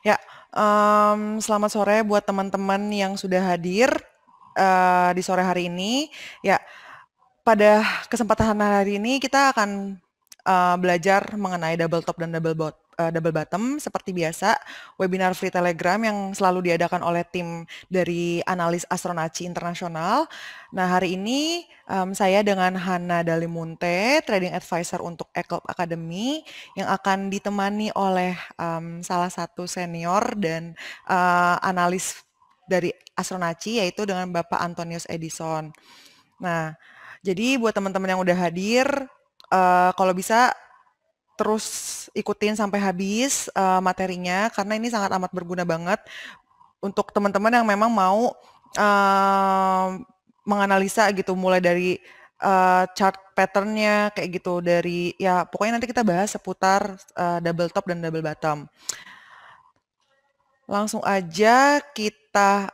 Ya, selamat sore buat teman-teman yang sudah hadir di sore hari ini. Ya, pada kesempatan hari ini kita akan belajar mengenai double top dan double bottom seperti biasa webinar free Telegram yang selalu diadakan oleh tim dari analis Astronaci Internasional. Nah, hari ini saya dengan Hana Dalimunte, trading advisor untuk Eclub Academy yang akan ditemani oleh salah satu senior dan analis dari Astronaci yaitu dengan Bapak Antonius Edison. Nah, jadi buat teman-teman yang udah hadir, kalau bisa terus ikutin sampai habis materinya karena ini sangat amat berguna banget untuk teman-teman yang memang mau uh, menganalisa gitu, mulai dari chart patternnya kayak gitu, dari ya pokoknya nanti kita bahas seputar double top dan double bottom. Langsung aja kita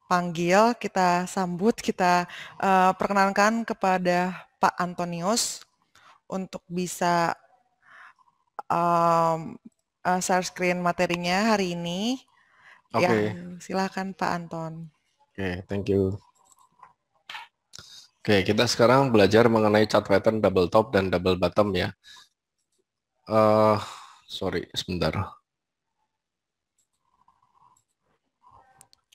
panggil, kita sambut, kita perkenalkan kepada Pak Antonius untuk bisa um, share screen materinya hari ini. Ya, Oke, silakan Pak Anton. oke, thank you. Oke, kita sekarang belajar mengenai chart pattern double top dan double bottom ya. eh Sorry, sebentar.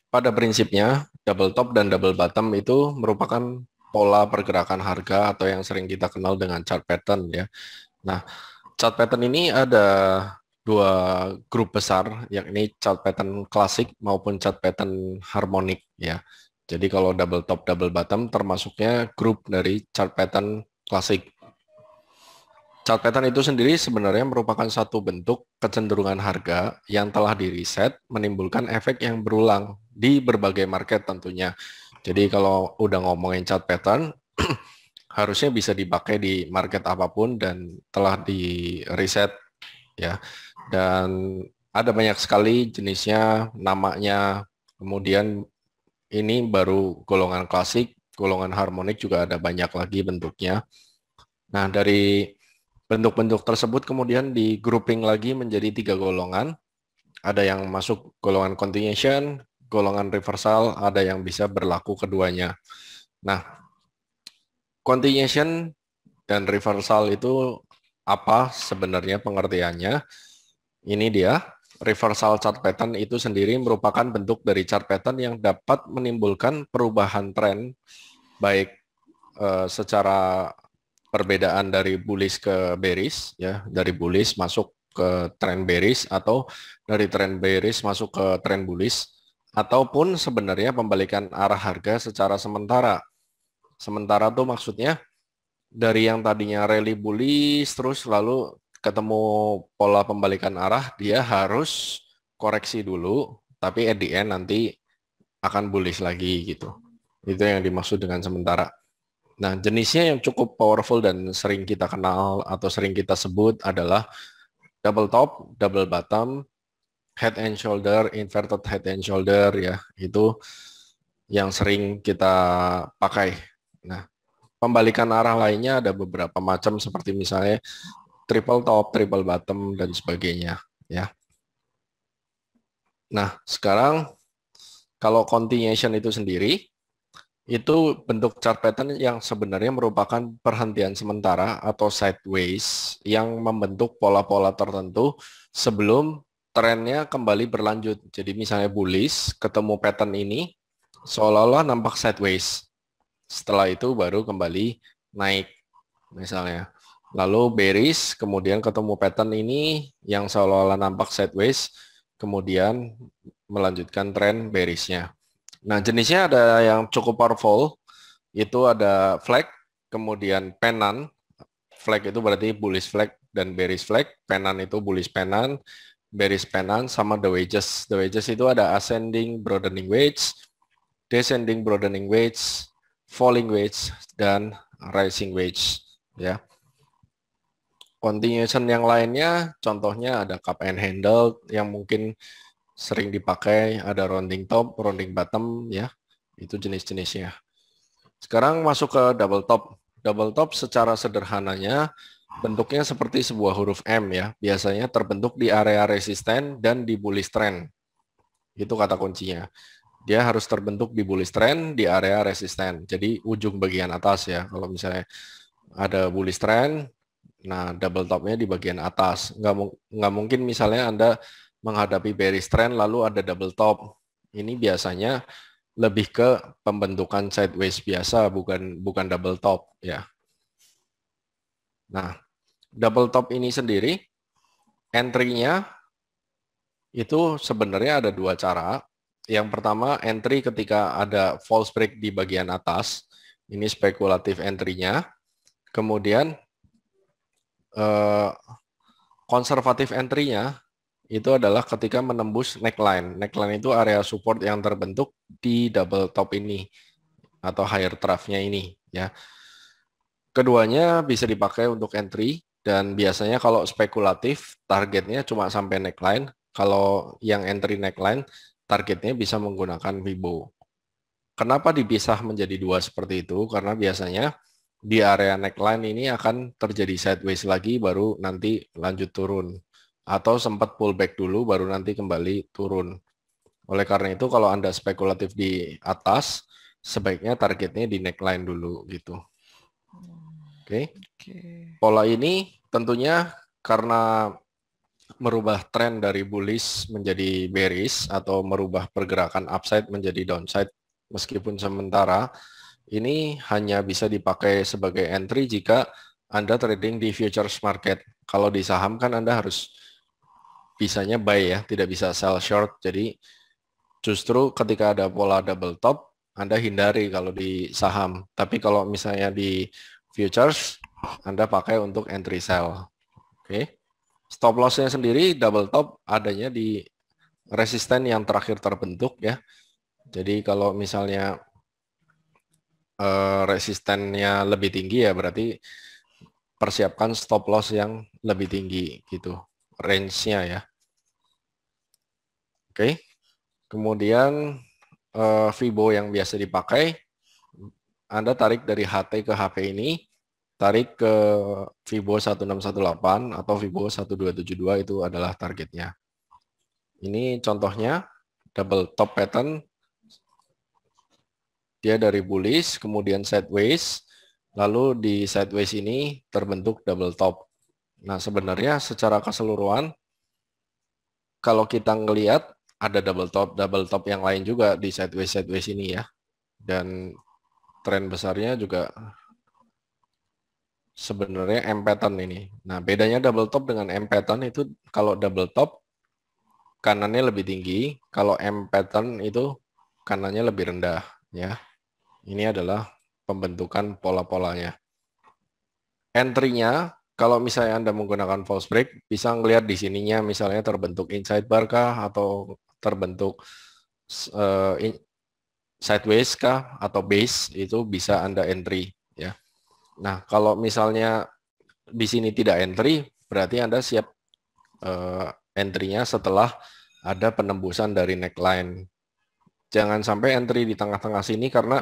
Pada prinsipnya, double top dan double bottom itu merupakan pola pergerakan harga atau yang sering kita kenal dengan chart pattern ya. Nah, chart pattern ini ada dua grup besar, yakni chart pattern klasik maupun chart pattern harmonik ya. Jadi kalau double top, double bottom termasuknya grup dari chart pattern klasik. Chart pattern itu sendiri sebenarnya merupakan satu bentuk kecenderungan harga yang telah di-reset menimbulkan efek yang berulang di berbagai market tentunya. Jadi kalau udah ngomongin chart pattern, harusnya bisa dipakai di market apapun dan telah di-reset ya. Dan ada banyak sekali jenisnya, namanya, kemudian ini baru golongan klasik, golongan harmonik juga ada banyak lagi bentuknya. Nah, dari bentuk-bentuk tersebut kemudian di grouping lagi menjadi tiga golongan. Ada yang masuk golongan continuation, golongan reversal, ada yang bisa berlaku keduanya. Nah, continuation dan reversal itu apa sebenarnya pengertiannya? Ini dia, reversal chart pattern itu sendiri merupakan bentuk dari chart pattern yang dapat menimbulkan perubahan tren, baik secara perbedaan dari bullish ke bearish ya, dari bullish masuk ke tren bearish atau dari tren bearish masuk ke tren bullish ataupun sebenarnya pembalikan arah harga secara sementara. Sementara tuh maksudnya dari yang tadinya rally bullish terus lalu ketemu pola pembalikan arah, dia harus koreksi dulu tapi at the end nanti akan bullish lagi gitu. Itu yang dimaksud dengan sementara. Nah, jenisnya yang cukup powerful dan sering kita kenal atau sering kita sebut adalah double top, double bottom, head and shoulder, inverted head and shoulder ya. Itu yang sering kita pakai. Nah, pembalikan arah lainnya ada beberapa macam seperti misalnya triple top, triple bottom dan sebagainya ya. Nah, sekarang kalau continuation itu sendiri itu bentuk chart pattern yang sebenarnya merupakan perhentian sementara atau sideways yang membentuk pola-pola tertentu sebelum trennya kembali berlanjut. Jadi misalnya bullish ketemu pattern ini seolah-olah nampak sideways. Setelah itu baru kembali naik misalnya. Lalu bearish kemudian ketemu pattern ini yang seolah-olah nampak sideways kemudian melanjutkan tren bearishnya. Nah, jenisnya ada yang cukup powerful, itu ada flag, kemudian penan. Flag itu berarti bullish flag dan bearish flag. Penan itu bullish penan, bearish penan, sama the wedges. The wedges itu ada ascending broadening wedge, descending broadening wedge, falling wedge, dan rising wedge. Ya. Continuation yang lainnya, contohnya ada cup and handle yang mungkin sering dipakai, ada rounding top, rounding bottom, ya. Itu jenis-jenisnya. Sekarang masuk ke double top. Double top secara sederhananya bentuknya seperti sebuah huruf M ya. Biasanya terbentuk di area resisten dan di bullish trend. Itu kata kuncinya. Dia harus terbentuk di bullish trend di area resisten. Jadi ujung bagian atas ya. Kalau misalnya ada bullish trend, nah double topnya di bagian atas. Nggak mungkin misalnya Anda menghadapi bearish trend lalu ada double top. Ini biasanya lebih ke pembentukan sideways biasa, bukan double top ya. Nah, double top ini sendiri entry-nya itu sebenarnya ada dua cara. Yang pertama, entry ketika ada false break di bagian atas. Ini spekulatif entry-nya. Kemudian konservatif entry-nya itu adalah ketika menembus neckline. Neckline itu area support yang terbentuk di double top ini atau higher trough-nya ini ya. Keduanya bisa dipakai untuk entry dan biasanya kalau spekulatif targetnya cuma sampai neckline. Kalau yang entry neckline targetnya bisa menggunakan Fibo. Kenapa dipisah menjadi dua seperti itu? Karena biasanya di area neckline ini akan terjadi sideways lagi baru nanti lanjut turun. Atau sempat pullback dulu baru nanti kembali turun. Oleh karena itu kalau Anda spekulatif di atas, sebaiknya targetnya di neckline dulu gitu. Oke. Pola ini tentunya karena merubah tren dari bullish menjadi bearish atau merubah pergerakan upside menjadi downside meskipun sementara, ini hanya bisa dipakai sebagai entry jika Anda trading di futures market. Kalau di saham kan Anda harus bisanya buy ya, tidak bisa sell short. Jadi justru ketika ada pola double top, Anda hindari kalau di saham. Tapi kalau misalnya di futures, Anda pakai untuk entry sell. Oke. Stop loss-nya sendiri double top adanya di resisten yang terakhir terbentuk ya. Jadi kalau misalnya resistennya lebih tinggi ya berarti persiapkan stop loss yang lebih tinggi gitu. Range-nya ya. Oke. Kemudian Fibo yang biasa dipakai, Anda tarik dari HT ke HP ini, tarik ke Fibo 1618 atau Fibo 1272 itu adalah targetnya. Ini contohnya double top pattern, dia dari bullish, kemudian sideways, lalu di sideways ini terbentuk double top. Nah sebenarnya secara keseluruhan, kalau kita ngelihat ada double top yang lain juga di sideways ini ya. Dan tren besarnya juga sebenarnya M pattern ini. Nah, bedanya double top dengan M pattern itu kalau double top kanannya lebih tinggi, kalau M pattern itu kanannya lebih rendah ya. Ini adalah pembentukan pola-polanya. Entry-nya kalau misalnya Anda menggunakan false break bisa ngelihat di sininya misalnya terbentuk inside bar kah atau terbentuk sideways kah atau base itu bisa Anda entry ya. Nah, kalau misalnya di sini tidak entry, berarti Anda siap entry-nya setelah ada penembusan dari neckline. Jangan sampai entry di tengah-tengah sini karena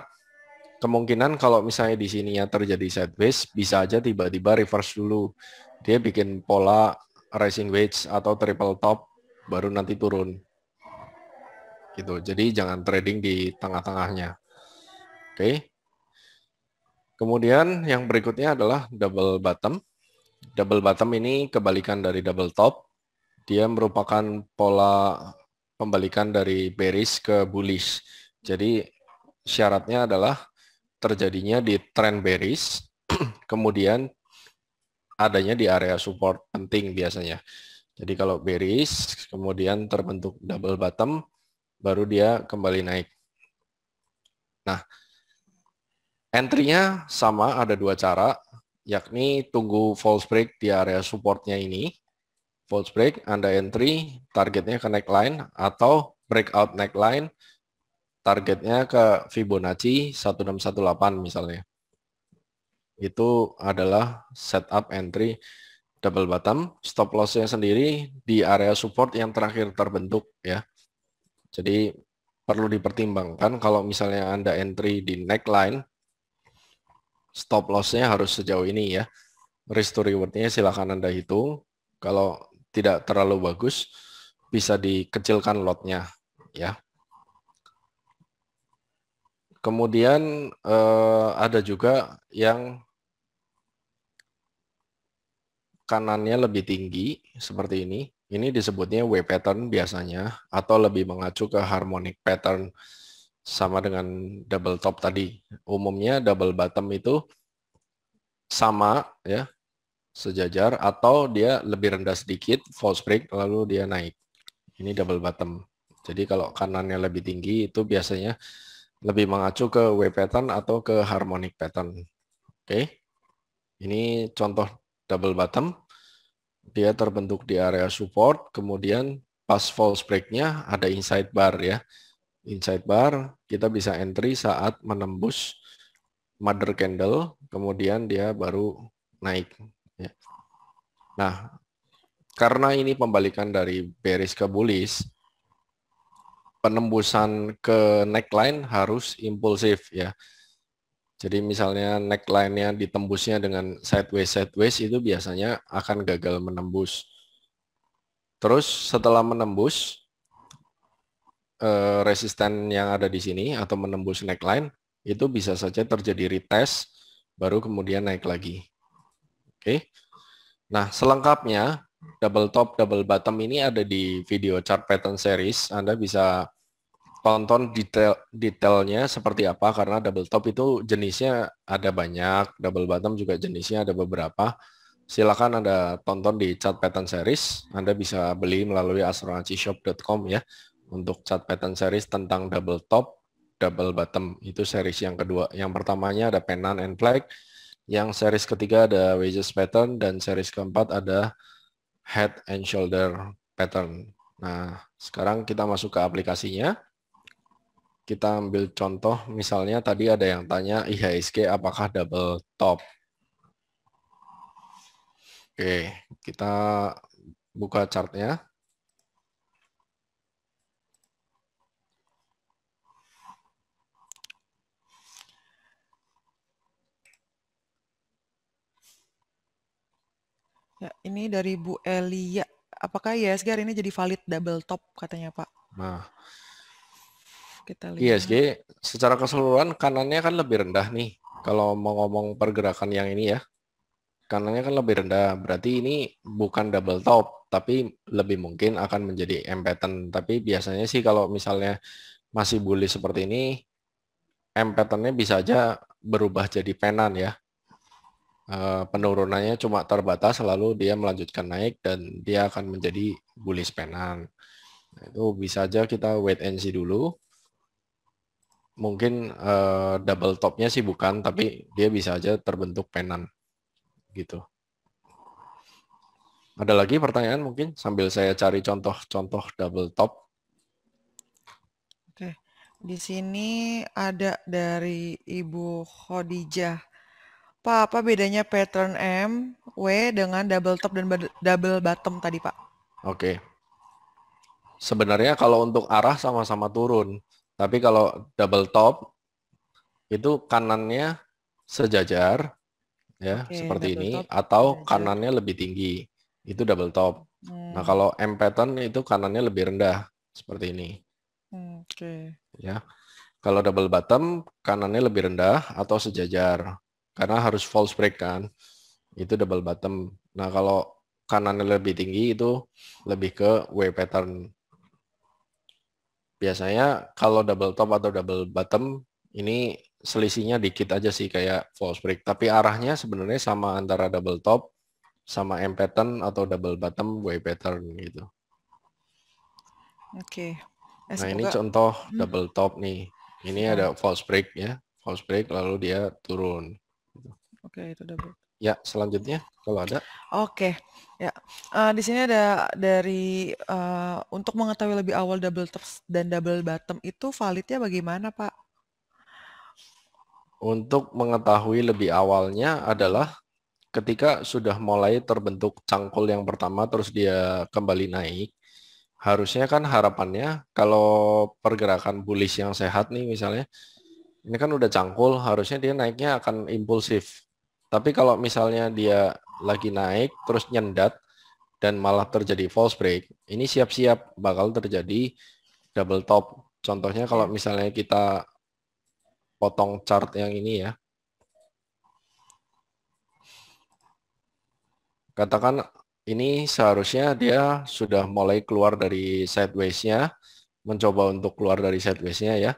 kemungkinan kalau misalnya di sininya terjadi sideways, bisa aja tiba-tiba reverse dulu. Dia bikin pola rising wedge atau triple top, baru nanti turun. Gitu. Jadi jangan trading di tengah-tengahnya. Oke. Kemudian yang berikutnya adalah double bottom. Double bottom ini kebalikan dari double top. Dia merupakan pola pembalikan dari bearish ke bullish. Jadi syaratnya adalah terjadinya di trend bearish, kemudian adanya di area support penting biasanya. Jadi kalau bearish, kemudian terbentuk double bottom, baru dia kembali naik. Nah, entry-nya sama, ada dua cara, yakni tunggu false break di area supportnya ini. False break, Anda entry, targetnya ke neckline, atau breakout neckline, targetnya ke Fibonacci 1618 misalnya. Itu adalah setup entry double bottom. Stop loss-nya sendiri di area support yang terakhir terbentuk ya. Jadi perlu dipertimbangkan kalau misalnya Anda entry di neckline, stop loss-nya harus sejauh ini ya. risk to reward-nya silakan Anda hitung. Kalau tidak terlalu bagus, bisa dikecilkan lotnya, ya. Kemudian ada juga yang kanannya lebih tinggi seperti ini. Ini disebutnya W pattern biasanya, atau lebih mengacu ke harmonic pattern sama dengan double top tadi. Umumnya double bottom itu sama, ya, sejajar, atau dia lebih rendah sedikit, false break, lalu dia naik. Ini double bottom. Jadi kalau kanannya lebih tinggi itu biasanya lebih mengacu ke W pattern atau ke harmonic pattern. Oke. Ini contoh double bottom. Dia terbentuk di area support, kemudian pas false break-nya ada inside bar, ya. Inside bar kita bisa entry saat menembus mother candle, kemudian dia baru naik, ya. Nah, karena ini pembalikan dari bearish ke bullish, penembusan ke neckline harus impulsif, ya. Jadi misalnya neckline-nya ditembusnya dengan sideways itu biasanya akan gagal menembus. Terus setelah menembus resisten yang ada di sini atau menembus neckline, itu bisa saja terjadi retest, baru kemudian naik lagi. Oke. Nah, selengkapnya double top, double bottom ini ada di video chart pattern series. Anda bisa tonton detailnya seperti apa, karena double top itu jenisnya ada banyak, double bottom juga jenisnya ada beberapa. Silakan Anda tonton di chart pattern series. Anda bisa beli melalui astronacishop.com, ya, untuk chart pattern series tentang double top, double bottom. Itu series yang kedua. Yang pertamanya ada pennant and flag, yang series ketiga ada wedges pattern, dan series keempat ada head and shoulder pattern. Nah, sekarang kita masuk ke aplikasinya. Kita ambil contoh, misalnya tadi ada yang tanya IHSG apakah double top. Oke, kita buka chartnya. Ya, ini dari Bu Elia. Apakah IHSG hari ini jadi valid double top katanya Pak? Nah, Kita lihat. IHSG secara keseluruhan kanannya kan lebih rendah nih. Kalau mau ngomong pergerakan yang ini, ya, kanannya kan lebih rendah. Berarti ini bukan double top, tapi lebih mungkin akan menjadi M pattern. Tapi biasanya sih kalau misalnya masih bullish seperti ini, M pattern-nya bisa aja berubah jadi pennant, ya. Penurunannya cuma terbatas, lalu dia melanjutkan naik dan dia akan menjadi bullish pennant. Nah, itu bisa aja kita wait and see dulu. Mungkin double topnya sih bukan, tapi dia bisa aja terbentuk pennant gitu. Ada lagi pertanyaan mungkin sambil saya cari contoh-contoh double top. Oke, di sini ada dari Ibu Khadijah. Pak, apa bedanya pattern M, W dengan double top dan double bottom tadi, Pak? Oke. Sebenarnya kalau untuk arah sama-sama turun, tapi kalau double top itu kanannya sejajar, ya, Oke, seperti double ini, top atau sejajar. kanannya lebih tinggi, itu double top. Nah, Hmm, kalau M pattern itu kanannya lebih rendah, seperti ini, oke. ya. Kalau double bottom, kanannya lebih rendah atau sejajar, karena harus false break kan, itu double bottom. Nah, kalau kanannya lebih tinggi itu lebih ke W pattern. Biasanya kalau double top atau double bottom, ini selisihnya dikit aja sih kayak false break, tapi arahnya sebenarnya sama antara double top sama M pattern atau double bottom W pattern gitu. Oke. Nah, ini Semoga contoh double top nih. Ini ada oh, false break, ya. False break lalu dia turun. oke itu double. Ya, selanjutnya kalau ada. Oke. Ya. Di sini ada dari untuk mengetahui lebih awal double top dan double bottom itu validnya bagaimana, Pak? Untuk mengetahui lebih awalnya adalah ketika sudah mulai terbentuk cangkul yang pertama terus dia kembali naik, harusnya kan harapannya kalau pergerakan bullish yang sehat nih misalnya, ini kan udah cangkul, harusnya dia naiknya akan impulsif. Tapi kalau misalnya dia lagi naik terus nyendat dan malah terjadi false break, ini siap-siap bakal terjadi double top. Contohnya kalau Oke. misalnya kita potong chart yang ini ya, katakan ini seharusnya dia sudah mulai keluar dari sideways-nya, mencoba untuk keluar dari sideways-nya ya,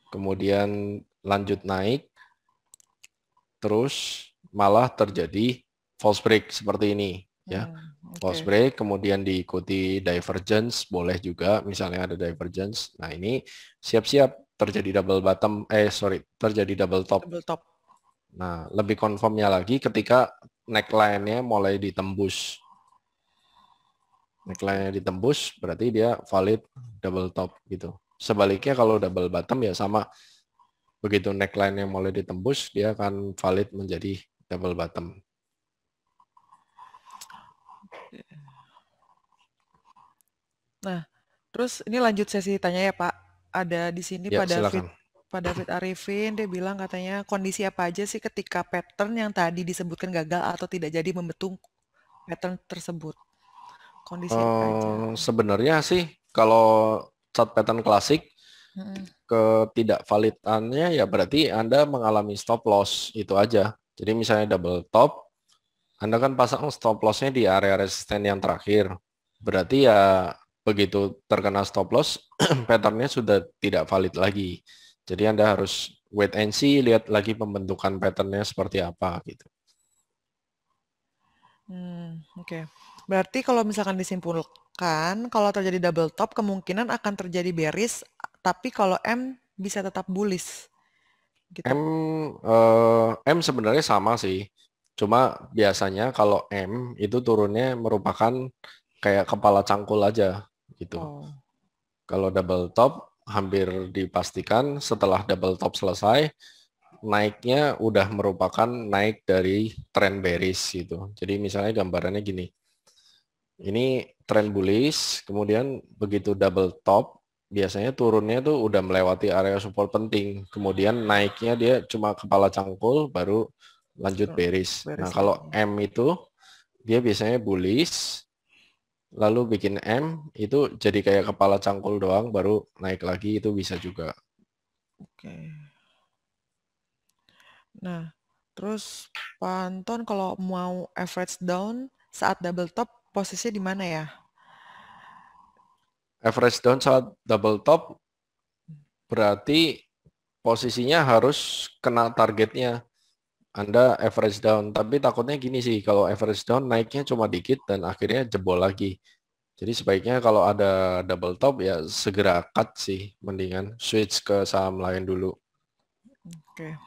kemudian lanjut naik, terus malah terjadi false break seperti ini ya. False Oke. break, kemudian diikuti divergence, boleh juga misalnya ada divergence. Nah ini siap-siap terjadi double bottom, terjadi double top. Double top. Nah lebih confirmnya lagi ketika neckline-nya mulai ditembus. Oke. Neckline-nya ditembus berarti dia valid double top gitu. Sebaliknya kalau double bottom ya sama, begitu neckline-nya mulai ditembus dia akan valid menjadi double bottom. Nah, terus ini lanjut sesi tanya ya Pak. Ada di sini Ya silakan. Pak David Arifin, dia bilang katanya kondisi apa aja sih ketika pattern yang tadi disebutkan gagal atau tidak jadi membentuk pattern tersebut? Kondisi apa aja? Sebenarnya sih kalau chart pattern klasik, Mm-mm. ketidakvalidannya ya berarti Anda mengalami stop loss itu aja. Jadi misalnya double top, Anda kan pasang stop loss-nya di area resisten yang terakhir. Berarti ya begitu terkena stop loss, pattern-nya sudah tidak valid lagi. Jadi Anda harus wait and see, lihat lagi pembentukan pattern-nya seperti apa gitu. Oke. Berarti kalau misalkan disimpulkan, kalau terjadi double top, kemungkinan akan terjadi bearish, tapi kalau M bisa tetap bullish, gitu. M M sebenarnya sama sih. Cuma biasanya kalau M itu turunnya merupakan kayak kepala cangkul aja gitu. Oh, Kalau double top hampir dipastikan setelah double top selesai naiknya udah merupakan naik dari tren bearish gitu. Jadi misalnya gambarannya gini. Ini tren bullish, kemudian begitu double top, biasanya turunnya tuh udah melewati area support penting. Kemudian naiknya dia cuma kepala cangkul, baru lanjut bearish. Nah, bearish kalau lagi. M itu, dia biasanya bullish, lalu bikin M, itu jadi kayak kepala cangkul doang, baru naik lagi, itu bisa juga. Oke. Nah, terus Pak Anton kalau mau average down saat double top posisinya di mana ya? Average down saat double top, berarti posisinya harus kena targetnya. Anda average down, tapi takutnya gini sih, kalau average down naiknya cuma dikit dan akhirnya jebol lagi. Jadi sebaiknya kalau ada double top ya segera cut sih, mendingan switch ke saham lain dulu. Oke.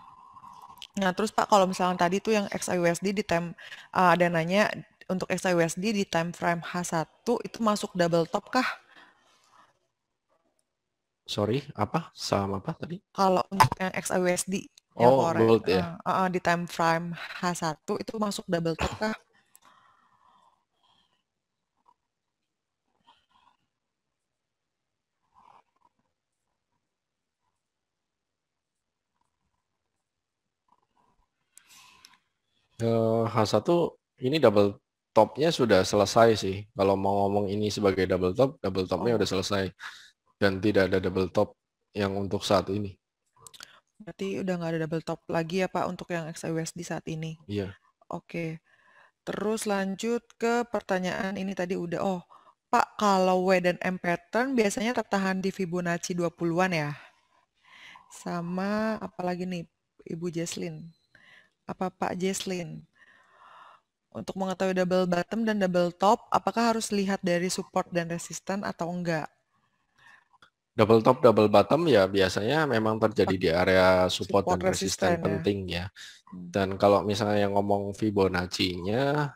Nah, terus Pak kalau misalnya tadi tuh yang XAUSD di ada nanya untuk XAUSD di time frame H1 itu masuk double top kah? Sorry, apa? Saham apa tadi? Kalau untuk yang XAUSD yang Oh, gold ya. di time frame H1 itu masuk double top kah? H1 ini double topnya sudah selesai sih. Kalau mau ngomong ini sebagai double topnya Oh, udah selesai. Dan tidak ada double top yang untuk saat ini. berarti udah nggak ada double top lagi ya Pak untuk yang XAUSD saat ini. Iya. Oke. Terus lanjut ke pertanyaan ini tadi udah. Oh, Pak, kalau W dan M pattern biasanya tertahan di Fibonacci 20-an ya? Sama apalagi nih, Ibu Jesslyn? Apa Pak Jesslyn? Untuk mengetahui double bottom dan double top, apakah harus lihat dari support dan resisten atau enggak? Double top, double bottom ya biasanya memang terjadi di area support Support dan resisten resisten ya. penting ya. Dan kalau misalnya yang ngomong Fibonacci-nya,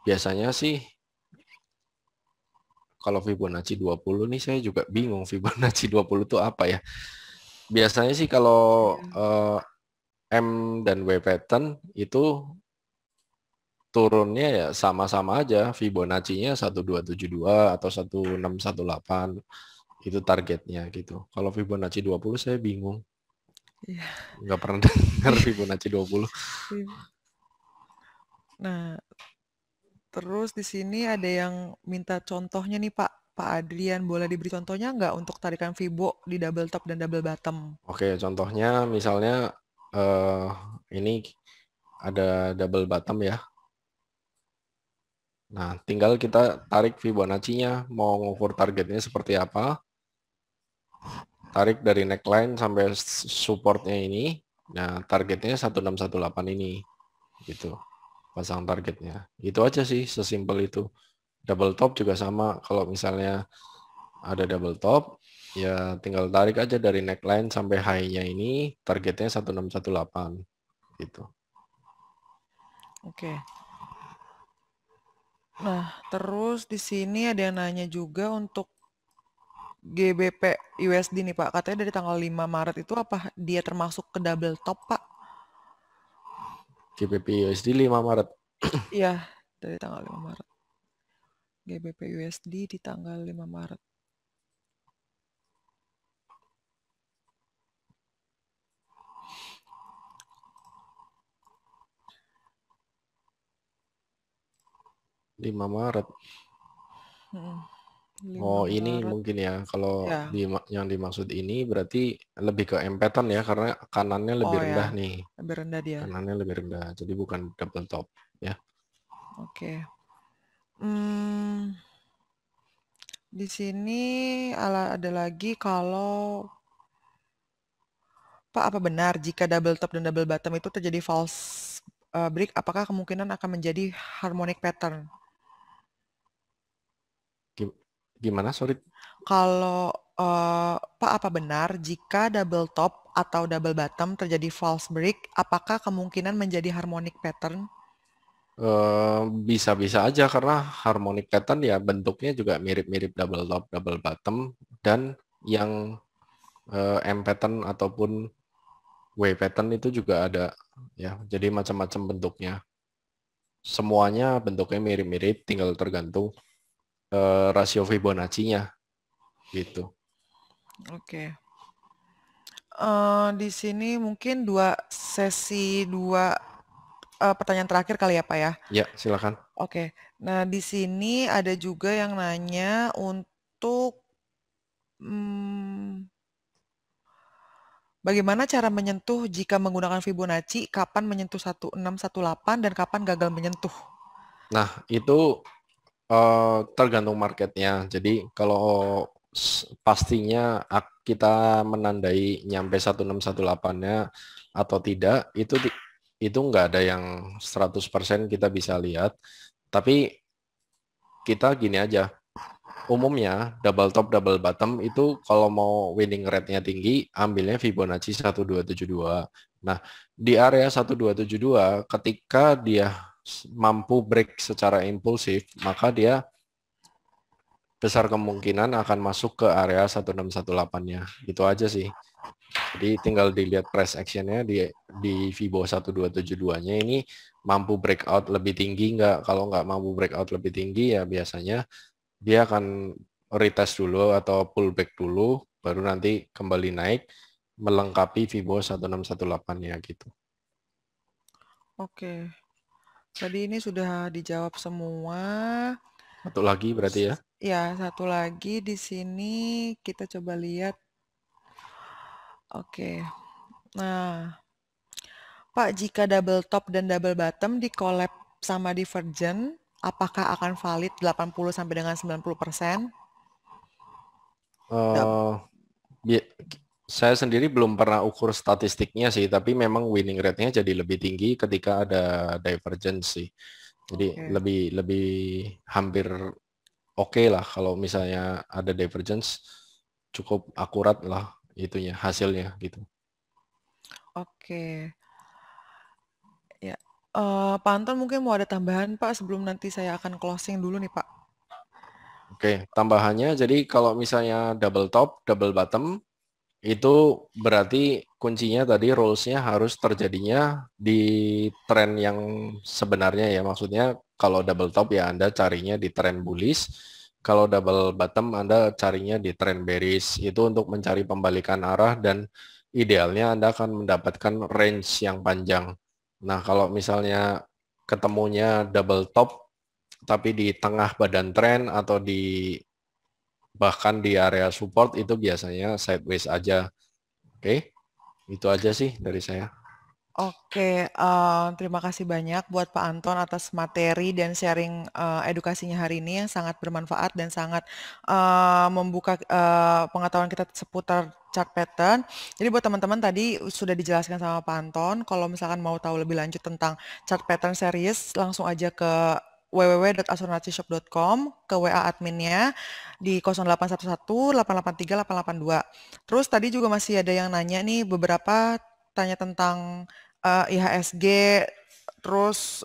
biasanya sih kalau Fibonacci 20 nih saya juga bingung Fibonacci 20 itu apa ya. Biasanya sih kalau M dan W pattern itu turunnya ya sama-sama aja. Fibonacci-nya 1272 atau 1618 itu targetnya gitu. Kalau Fibonacci 20 saya bingung. Iya. Nggak pernah dengar Fibonacci 20. Nah, terus di sini ada yang minta contohnya nih Pak. Pak Adrian, boleh diberi contohnya nggak untuk tarikan Fibo di double top dan double bottom? Oke, contohnya misalnya eh, ini ada double bottom ya. Nah, tinggal kita tarik Fibonacci-nya, mau ngukur targetnya seperti apa. Tarik dari neckline sampai supportnya ini. Nah, targetnya 1618 ini. Gitu, pasang targetnya. Itu aja sih, sesimpel itu. Double top juga sama, kalau misalnya ada double top, ya tinggal tarik aja dari neckline sampai high-nya ini, targetnya 1618 gitu. Oke. Nah, terus di sini ada yang nanya juga untuk GBP USD nih Pak. Katanya dari tanggal 5 Maret itu apa dia termasuk ke double top Pak? GBP USD 5 Maret. Iya, dari tanggal 5 Maret. GBP USD di tanggal 5 Maret. Lima Maret. Mm, 5 Oh, ini Maret. mungkin ya, kalau Ya. yang dimaksud ini berarti lebih ke empetan ya, karena kanannya lebih Oh rendah ya, nih. lebih rendah dia. Kanannya lebih rendah, jadi bukan double top ya. Oke. Hmm, di sini ada lagi kalau Pak, apa benar jika double top dan double bottom itu terjadi false break, apakah kemungkinan akan menjadi harmonic pattern? Gimana, sorry? Kalau Pak, apa benar jika double top atau double bottom terjadi false break, apakah kemungkinan menjadi harmonic pattern? Bisa-bisa aja karena harmonic pattern ya bentuknya juga mirip-mirip double top, double bottom, dan yang M pattern ataupun W pattern itu juga ada ya. Jadi macam-macam bentuknya. Semuanya bentuknya mirip-mirip, tinggal tergantung rasio Fibonacci-nya gitu. Oke. Di sini mungkin dua pertanyaan terakhir kali ya, Pak ya. Ya, silakan. Oke. Nah, di sini ada juga yang nanya untuk hmm, bagaimana cara menyentuh jika menggunakan Fibonacci, kapan menyentuh 1618 dan kapan gagal menyentuh? Nah, itu tergantung marketnya. Jadi kalau pastinya kita menandai nyampe 1618-nya atau tidak, itu nggak ada yang 100% kita bisa lihat. Tapi kita gini aja, umumnya double top double bottom itu kalau mau winning rate-nya tinggi, ambilnya Fibonacci 1272. Nah, di area 1272 ketika dia mampu break secara impulsif, maka dia besar kemungkinan akan masuk ke area 1618-nya. Itu aja sih. Jadi tinggal dilihat price action-nya di Fibo 1272-nya ini mampu breakout lebih tinggi nggak? Kalau nggak mampu breakout lebih tinggi ya biasanya dia akan retest dulu atau pullback dulu, baru nanti kembali naik melengkapi Fibo 1618-nya gitu. Oke. Tadi ini sudah dijawab semua. Satu lagi berarti ya. Ya, satu lagi di sini kita coba lihat. Oke. Nah, Pak, jika double top dan double bottom di collab sama divergent, apakah akan valid 80 sampai dengan 90%? Dap- Eh, bi- saya sendiri belum pernah ukur statistiknya sih, tapi memang winning rate-nya jadi lebih tinggi ketika ada divergence sih. Jadi Oke. lebih lebih hampir oke lah kalau misalnya ada divergence, cukup akurat lah itunya hasilnya gitu. Oke. Ya. Pak Anton mungkin mau ada tambahan Pak sebelum nanti saya akan closing dulu nih Pak. Oke, tambahannya jadi kalau misalnya double top, double bottom itu berarti kuncinya tadi rules-nya harus terjadinya di tren yang sebenarnya ya. Maksudnya kalau double top ya Anda carinya di tren bullish, kalau double bottom Anda carinya di tren bearish. Itu untuk mencari pembalikan arah dan idealnya Anda akan mendapatkan range yang panjang. Nah, kalau misalnya ketemunya double top, tapi di tengah badan tren atau bahkan di area support itu biasanya sideways aja. Oke, itu aja sih dari saya. Oke, terima kasih banyak buat Pak Anton atas materi dan sharing edukasinya hari ini yang sangat bermanfaat dan sangat membuka pengetahuan kita seputar chart pattern. Jadi buat teman-teman tadi sudah dijelaskan sama Pak Anton, kalau misalkan mau tahu lebih lanjut tentang chart pattern series, langsung aja ke www.asuransishop.com, ke WA adminnya di 0811 883 882. Terus tadi juga masih ada yang nanya nih beberapa tanya tentang IHSG, terus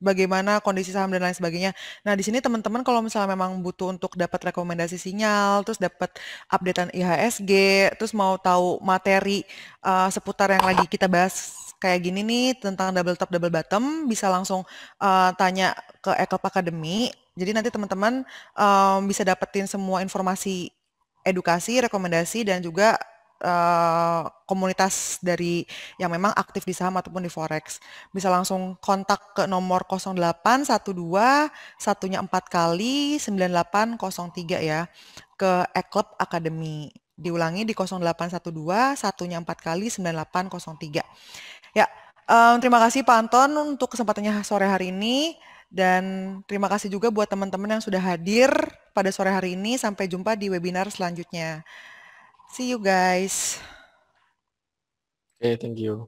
bagaimana kondisi saham dan lain sebagainya. Nah, di sini teman-teman kalau misalnya memang butuh untuk dapat rekomendasi sinyal, terus dapat updatean IHSG, terus mau tahu materi seputar yang lagi kita bahas kayak gini nih tentang double top double bottom, bisa langsung tanya ke Eklub Academy. Jadi nanti teman-teman bisa dapetin semua informasi edukasi, rekomendasi, dan juga komunitas dari yang memang aktif di saham ataupun di forex. Bisa langsung kontak ke nomor 0812 satunya 4 kali 9803 ya, ke Eklub Academy. Diulangi di 0812 satunya 4 kali 9803. Ya, terima kasih Pak Anton untuk kesempatannya sore hari ini. Dan terima kasih juga buat teman-teman yang sudah hadir pada sore hari ini. Sampai jumpa di webinar selanjutnya. See you guys. Oke, thank you.